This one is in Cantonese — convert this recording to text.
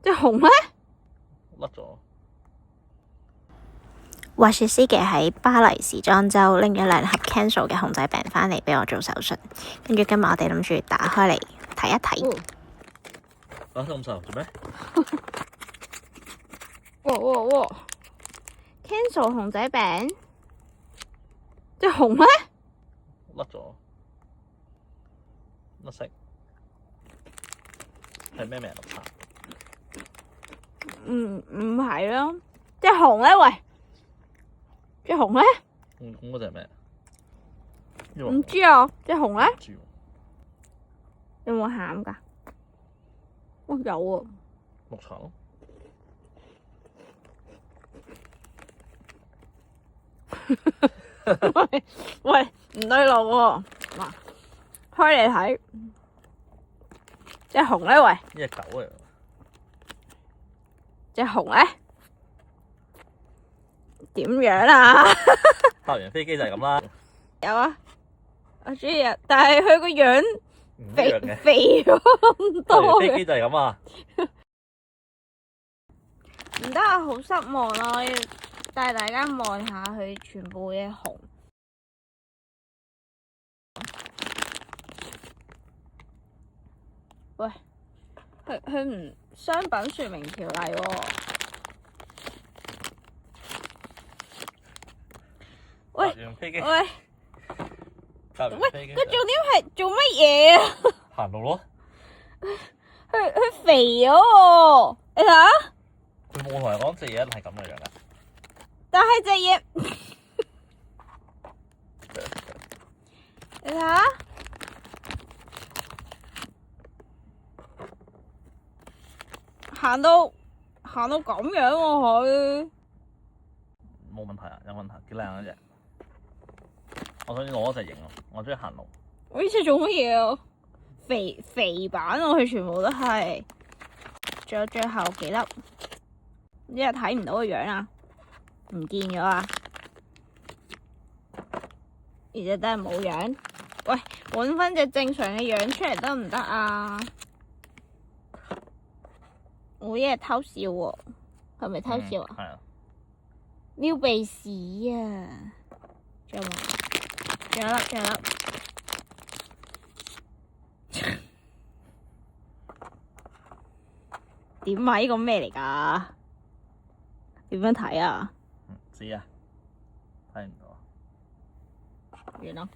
隻熊咧甩咗。滑雪師嘅喺巴黎時裝周拎咗2盒 cancel 嘅熊仔餅返嚟俾我做手術，跟住今日我哋諗住打開嚟睇一睇。啊，咁臭做咩？哇 cancel 熊仔餅，隻熊咧甩咗。乜色？係咩名？綠茶。唔係咯，隻熊咧喂，隻熊咧咁嗰隻係咩？唔知啊，隻熊咧唔知喎。有冇餡㗎？哦有啊，綠茶咯。喂唔對路喎，嗱開嚟睇，隻熊咧喂，呢隻狗嚟㗎。隻熊咧點樣啊？搭完飛機就係咁啦。有啊，我中意啊，但係佢個樣唔一肥樣嘅。肥咗咁搭完多嘅，飛機就係咁啊。唔得啊，好失望啊！我要帶大家望下佢全部嘅熊。喂，佢唔商品說明條例喎。喂搭完飛機。喂搭完喂，飛機個重點係做乜嘢啊？行路咯。佢肥咗喎，你睇下。佢冇同人講隻嘢係咁嘅樣㗎。但係隻嘢，你睇下，行到咁樣喎佢。冇問題啊，有問題，幾靚嗰隻。我想攞隻型咯，我中意行路。我呢隻做乜嘢啊？肥版喎，佢全部都係。仲有最後幾粒，呢日睇唔到個樣啊，唔見咗啊！而且都係冇樣。喂，揾翻隻正常嘅樣出嚟得唔得啊？我呢日偷笑喎，係咪偷笑啊？係啊。撩鼻屎啊！仲有冇？仲有粒。點啊？呢個咩嚟㗎？點樣睇啊？唔知啊，睇唔到。完啦。